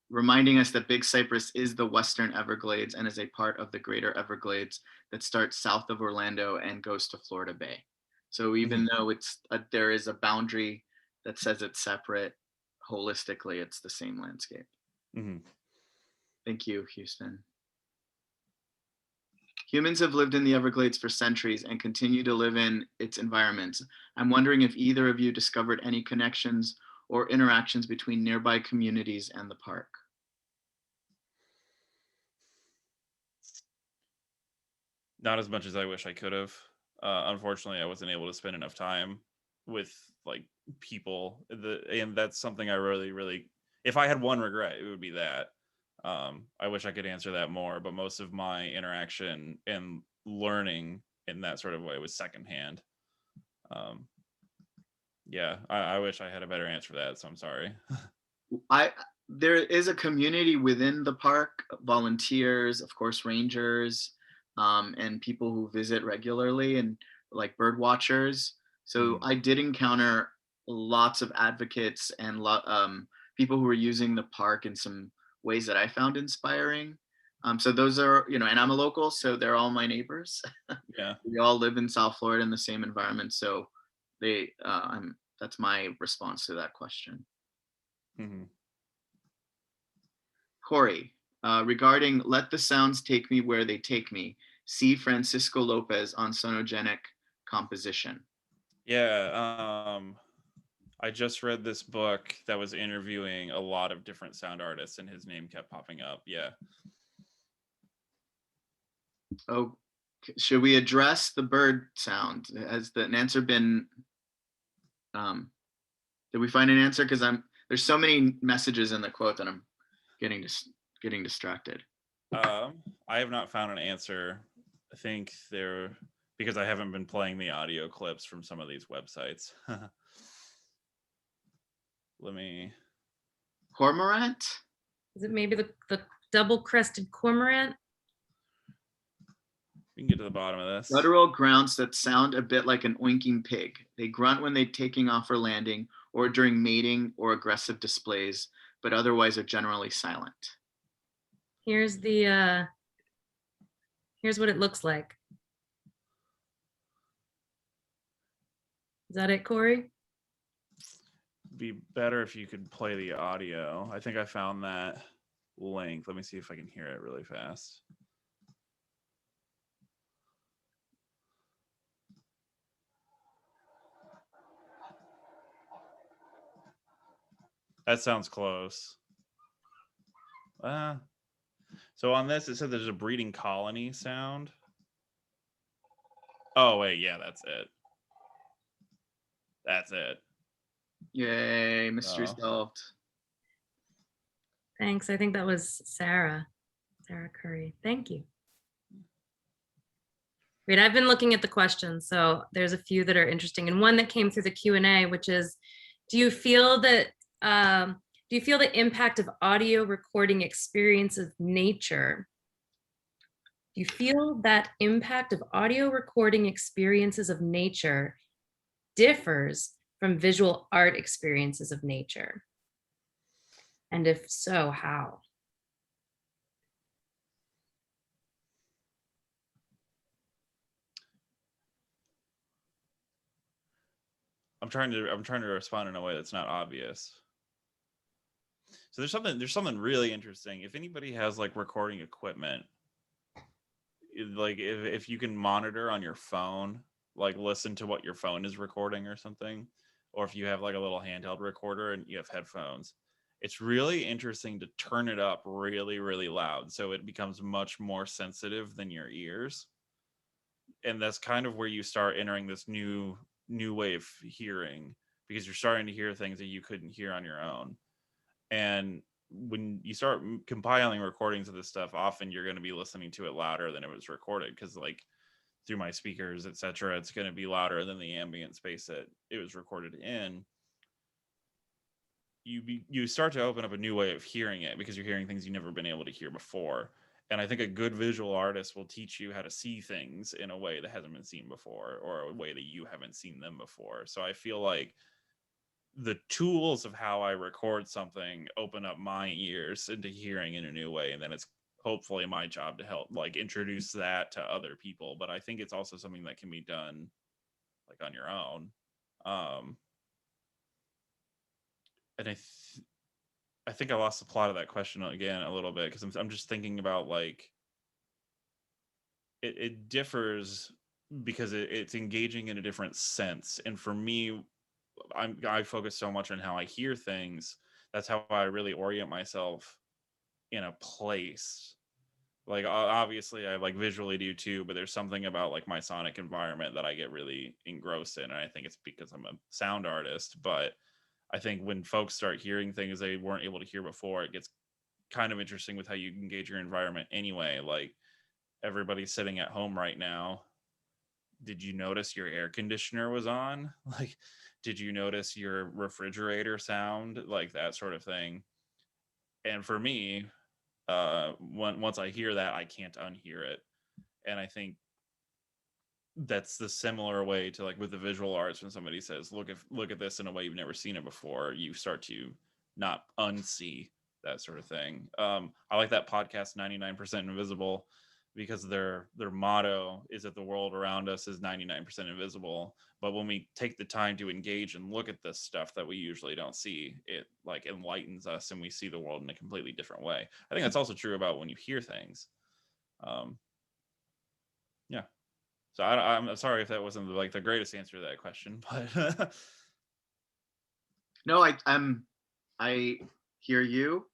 reminding us that Big Cypress is the Western Everglades and is a part of the Greater Everglades that starts south of Orlando and goes to Florida Bay. So even Mhm. though there is a boundary that says it's separate, holistically, it's the same landscape. Mhm. Thank you, Houston. Humans have lived in the Everglades for centuries and continue to live in its environments. I'm wondering if either of you discovered any connections or interactions between nearby communities and the park. Not as much as I wish I could have. Unfortunately, I wasn't able to spend enough time with like people. And that's something I really, really, if I had one regret, it would be that. I wish I could answer that more, but most of my interaction and learning in that sort of way was secondhand. Um, yeah, I wish I had a better answer for that, so I'm sorry. I There is a community within the park, volunteers, of course, rangers, and people who visit regularly, and like bird watchers. So Mhm. I did encounter lots of advocates and people who were using the park in some ways that I found inspiring. So those are, and I'm a local, so they're all my neighbors. Yeah. We all live in South Florida in the same environment, so that's my response to that question. Mhm. Kory, regarding Let the Sounds Take Me Where They Take Me, see Francisco Lopez on sonogenic composition. Yeah. I just read this book that was interviewing a lot of different sound artists, and his name kept popping up. Yeah. Oh, should we address the bird sound? Has the answer been Um, did we find an answer? Because there's so many messages in the quote that I'm getting getting distracted. I have not found an answer. I think they're because I haven't been playing the audio clips from some of these websites. Let me. Cormorant? Is it maybe the double-crested cormorant? We can get to the bottom of this. Guttural grunts that sound a bit like an oinking pig. They grunt when they're taking off or landing, or during mating or aggressive displays, but otherwise are generally silent. Here's what it looks like. Is that it, Kory? Be better if you could play the audio. I think I found that link. Let me see if I can hear it really fast. That sounds close. So on this, it said there's a breeding colony sound. Oh, wait, yeah, that's it. That's it. Yay, mystery Oh. solved. Thanks. I think that was Sarah Curry. Thank you. Great. I've been looking at the questions, so there's a few that are interesting, and one that came through the Q&A, which is, do you feel the impact of audio recording experience of nature? Do you feel that impact of audio recording experiences of nature differs from visual art experiences of nature? And if so, how? I'm trying to respond in a way that's not obvious. So there's something really interesting. If anybody has like recording equipment, like if you can monitor on your phone, like listen to what your phone is recording or something, or if you have like a little handheld recorder and you have headphones, it's really interesting to turn it up really, really loud so it becomes much more sensitive than your ears. And that's kind of where you start entering this new way of hearing, because you're starting to hear things that you couldn't hear on your own. And when you start compiling recordings of this stuff, often you're going to be listening to it louder than it was recorded, because like through my speakers, etc., it's going to be louder than the ambient space that it was recorded in. You start to open up a new way of hearing it, because you're hearing things you've never been able to hear before. And I think a good visual artist will teach you how to see things in a way that hasn't been seen before, or a way that you haven't seen them before. So I feel like the tools of how I record something open up my ears into hearing in a new way. And then it's hopefully my job to help like introduce that to other people. But I think it's also something that can be done like on your own. And I think I lost the plot of that question again a little bit, because I'm just thinking about like it differs because it's engaging in a different sense. And for me, I focus so much on how I hear things. That's how I really orient myself in a place. Like obviously I like visually do too, but there's something about like my sonic environment that I get really engrossed in. And I think it's because I'm a sound artist. But I think when folks start hearing things they weren't able to hear before, it gets kind of interesting with how you engage your environment anyway. Like everybody's sitting at home right now. Did you notice your air conditioner was on? Like, did you notice your refrigerator sound? Like that sort of thing. And for me, once I hear that, I can't unhear it. And I think that's the similar way to like with the visual arts, when somebody says, look at this in a way you've never seen it before, you start to not unsee that sort of thing. I like that podcast 99% Invisible, because their motto is that the world around us is 99% invisible, but when we take the time to engage and look at this stuff that we usually don't see, it like enlightens us and we see the world in a completely different way. I think that's also true about when you hear things. Yeah. So I'm sorry if that wasn't like the greatest answer to that question, but No, I hear you,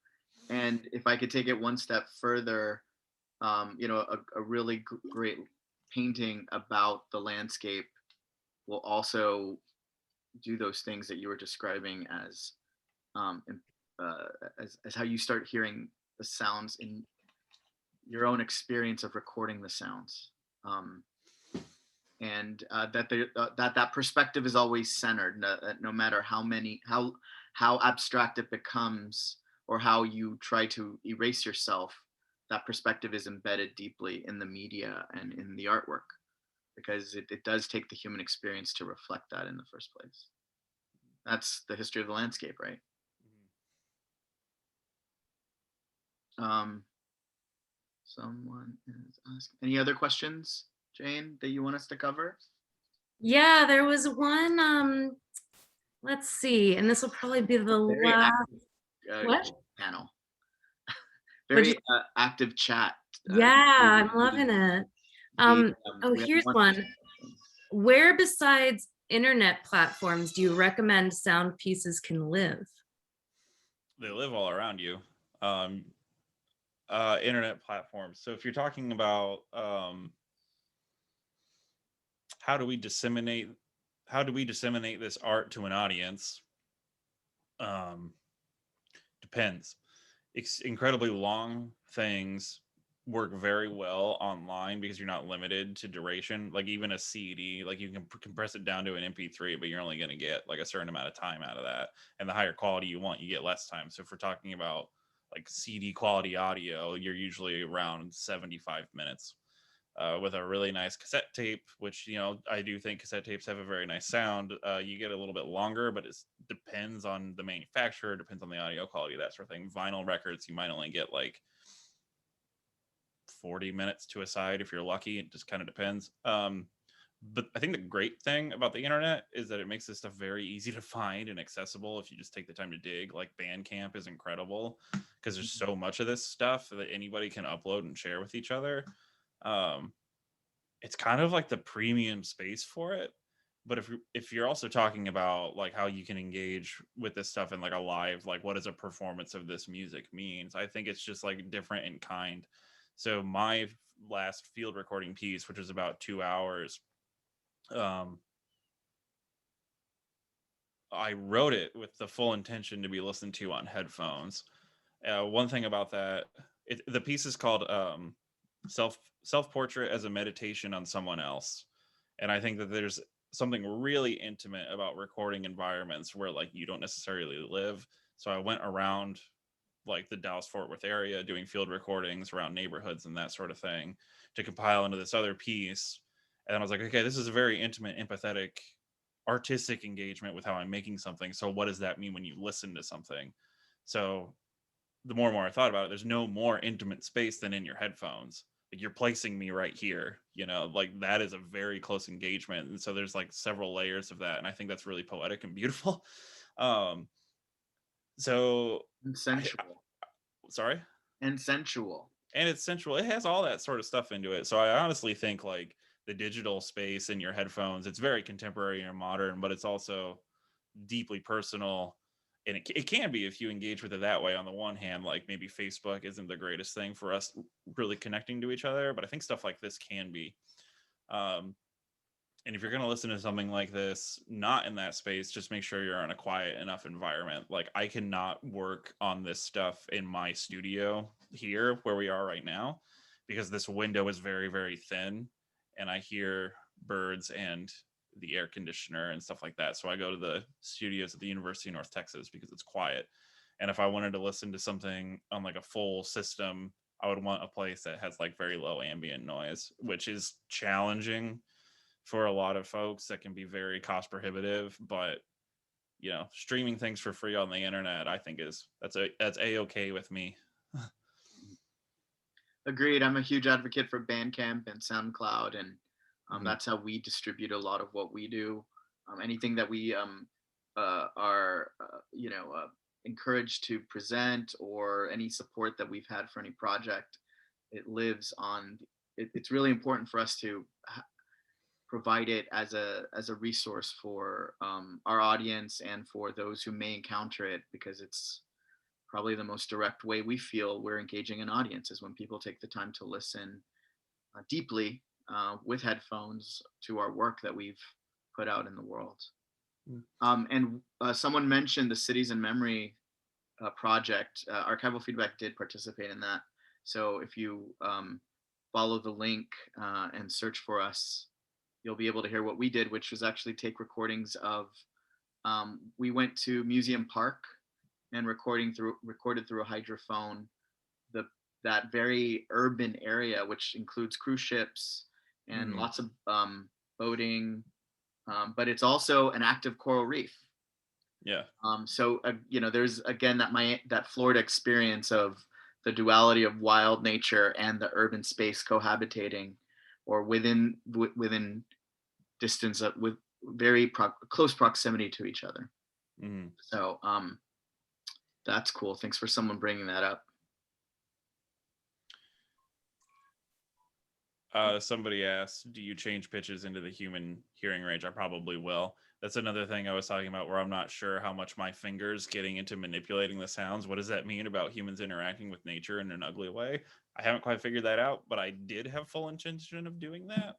and if I could take it one step further, a really great painting about the landscape will also do those things that you were describing as im- as how you start hearing the sounds in your own experience of recording the sounds. Um, and that perspective is always centered, no matter how abstract it becomes or how you try to erase yourself. That perspective is embedded deeply in the media and in the artwork, because it does take the human experience to reflect that in the first place. That's the history of the landscape, right? um, Someone is asking, any other questions, Jane, that you want us to cover? Yeah, there was one, let's see, and this will probably be the Very last. active What? panel. What'd Very you? active chat. Yeah, I'm loving it. The Oh, we have here's one. one. Where besides internet platforms do you recommend sound pieces can live? They live all around you. Um, Internet platforms. So if you're talking about how do we disseminate this art to an audience, um, depends. Incredibly long things work very well online because you're not limited to duration. Like even a CD, like you can compress it down to an MP3, but you're only going to get like a certain amount of time out of that. And the higher quality you want, you get less time. So if we're talking about like CD quality audio, you're usually around 75 minutes. With a really nice cassette tape, which, you know, I do think cassette tapes have a very nice sound. You get a little bit longer, but it depends on the manufacturer, depends on the audio quality, that sort of thing. Vinyl records, you might only get like 40 minutes to a side if you're lucky. It just kind of depends. But I think the great thing about the internet is that it makes this stuff very easy to find and accessible if you just take the time to dig. Like Bandcamp is incredible because there's so much of this stuff that anybody can upload and share with each other. Um, it's kind of like the premium space for it. But if you're also talking about like how you can engage with this stuff in like a live, like what does a performance of this music means, I think it's just like different in kind. So my last field recording piece, which was about 2 hours, um, I wrote it with the full intention to be listened to on headphones. One thing about that, the piece is called self portrait as a meditation on someone else, and I think that there's something really intimate about recording environments where like you don't necessarily live. So I went around like the Dallas Fort Worth area doing field recordings around neighborhoods and that sort of thing to compile into this other piece. And I was like, okay, this is a very intimate, empathetic, artistic engagement with how I'm making something. So what does that mean when you listen to something? So the more and more I thought about it, there's no more intimate space than in your headphones. Like you're placing me right here, you know, like that is a very close engagement. And so there's like several layers of that. And I think that's really poetic and beautiful. Um, so And I sensual. sorry. And sensual. And it's sensual. It has all that sort of stuff into it. So I honestly think like the digital space in your headphones, it's very contemporary and modern, but it's also deeply personal. And it can be if you engage with it that way. On the one hand, like maybe Facebook isn't the greatest thing for us really connecting to each other, but I think stuff like this can be. Um, and if you're going to listen to something like this, not in that space, just make sure you're in a quiet enough environment. Like I cannot work on this stuff in my studio here where we are right now because this window is very, very thin and I hear birds and the air conditioner and stuff like that. So I go to the studios at the University of North Texas because it's quiet. And if I wanted to listen to something on like a full system, I would want a place that has like very low ambient noise, which is challenging for a lot of folks. That can be very cost prohibitive, but you know, streaming things for free on the internet, I think that's a-okay with me. Agreed. I'm a huge advocate for Bandcamp and SoundCloud, and Mhm. that's how we distribute a lot of what we do. Anything that we are, encouraged to present, or any support that we've had for any project, it lives on. It's really important for us to provide it as a resource for our audience and for those who may encounter it, because it's probably the most direct way we feel we're engaging an audience is when people take the time to listen deeply with headphones to our work that we've put out in the world. And someone mentioned the Cities in Memory project. Archival Feedback did participate in that. So if you follow the link and search for us, you'll be able to hear what we did, which was actually take recordings of, we went to Museum Park and recorded through a hydrophone that very urban area, which includes cruise ships and lots of boating, but it's also an active coral reef. Yeah. So there's again that Florida experience of the duality of wild nature and the urban space cohabitating, or within distance with very close proximity to each other. So that's cool. Thanks for someone bringing that up. Somebody asked, do you change pitches into the human hearing range? I probably will. That's another thing I was talking about, where I'm not sure how much my fingers getting into manipulating the sounds. What does that mean about humans interacting with nature in an ugly way? I haven't quite figured that out, but I did have full intention of doing that.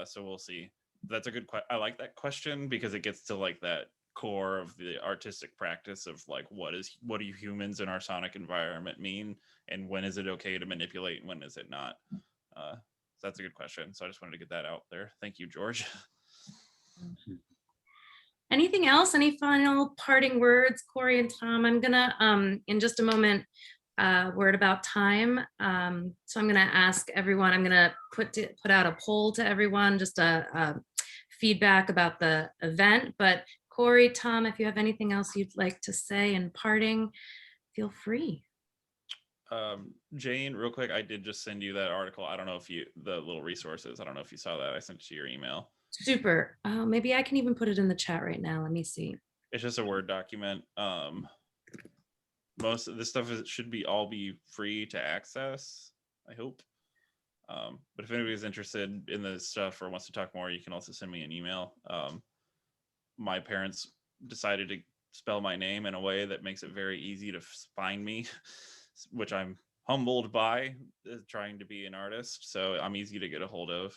So we'll see. That's a good question. I like that question because it gets to like that core of the artistic practice of like, what do you humans in our sonic environment mean? And when is it okay to manipulate and when is it not? That's a good question. So I just wanted to get that out there. Thank you, George. Anything else? Any final parting words, Kory and Thom? I'm gonna, in just a moment, we're at about time. So I'm gonna ask everyone, I'm gonna put out a poll to everyone, just a feedback about the event. But Kory, Thom, if you have anything else you'd like to say in parting, feel free. Jane, real quick, I did just send you that article. I don't know if the little resources, I don't know if you saw that. I sent it to your email. Super. Maybe I can even put it in the chat right now. Let me see. It's just a Word document. Most of this stuff should all be free to access, I hope. But if anybody's interested in this stuff or wants to talk more, you can also send me an email. My parents decided to spell my name in a way that makes it very easy to find me, which I'm humbled by, trying to be an artist. So I'm easy to get a hold of.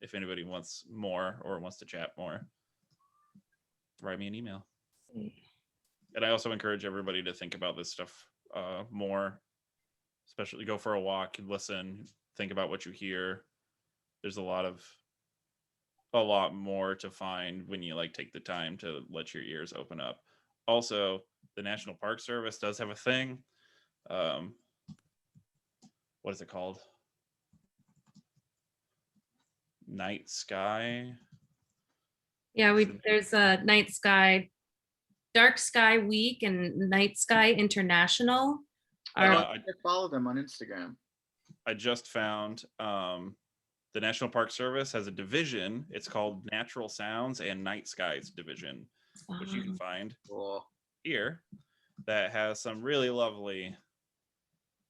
If anybody wants more or wants to chat more, write me an email. And I also encourage everybody to think about this stuff more, especially go for a walk and listen, think about what you hear. There's a lot more to find when you like take the time to let your ears open up. Also, the National Park Service does have a thing. What is it called? Night Sky. Yeah, there's a Night Sky, Dark Sky Week and Night Sky International. I follow them on Instagram. I just found the National Park Service has a division. It's called Natural Sounds and Night Skies Division, which you can find here, that has some really lovely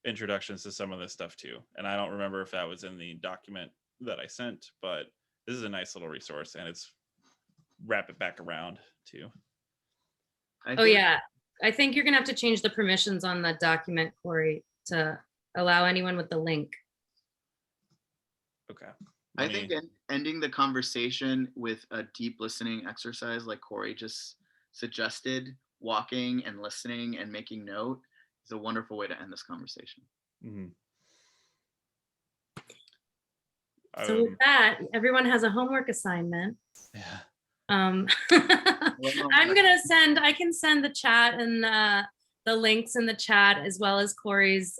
introductions to some of this stuff too. And I don't remember if that was in the document that I sent, but this is a nice little resource, and it's wrap it back around too. Yeah, I think you're gonna have to change the permissions on the document, Kory, to allow anyone with the link. Okay. I think ending the conversation with a deep listening exercise like Kory just suggested, walking and listening and making note, is a wonderful way to end this conversation. So with that, everyone has a homework assignment. Yeah. I can send the chat and the links in the chat, as well as Kory's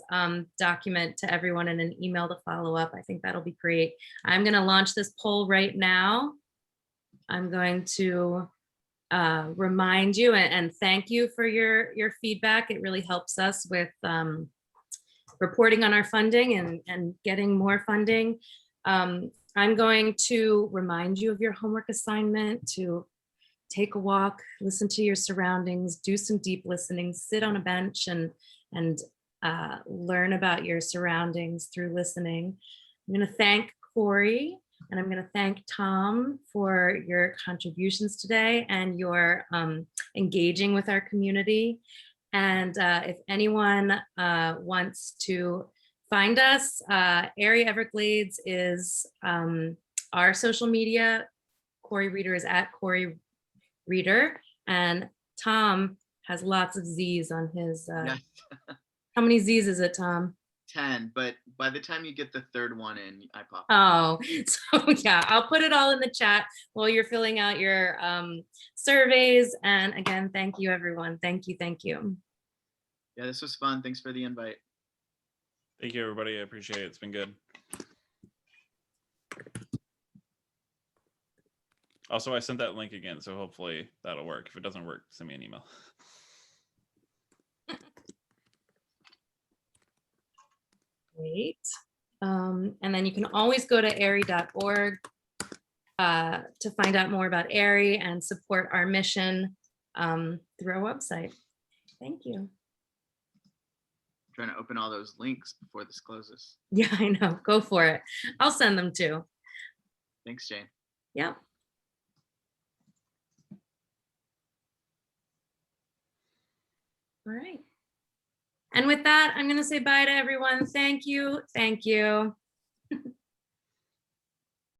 document, to everyone in an email to follow up. I think that'll be great. I'm gonna launch this poll right now. I'm going to remind you and thank you for your feedback. It really helps us with reporting on our funding and getting more funding. I'm going to remind you of your homework assignment to take a walk, listen to your surroundings, do some deep listening, sit on a bench and learn about your surroundings through listening. I'm going to thank Kory and I'm going to thank Thom for your contributions today and your engaging with our community. And if anyone wants to find us, AIRIE Everglades is our social media. Kory Reeder is at Kory Reeder, and Thom has lots of Z's on his. Yes, How many Z's is it, Thom? 10, but by the time you get the third one in, I pop. Oh, so yeah, I'll put it all in the chat while you're filling out your surveys. And again, thank you, everyone. Thank you, thank you. Yeah, this was fun. Thanks for the invite. Thank you, everybody. I appreciate it. It's been good. Also, I sent that link again, so hopefully that'll work. If it doesn't work, send me an email. Great. And then you can always go to AIRIE.org to find out more about AIRIE and support our mission through our website. Thank you. Trying to open all those links before this closes. Yeah, I know. Go for it. I'll send them too. Thanks, Jane. Yep. All right. And with that, I'm going to say bye to everyone. Thank you. Thank you.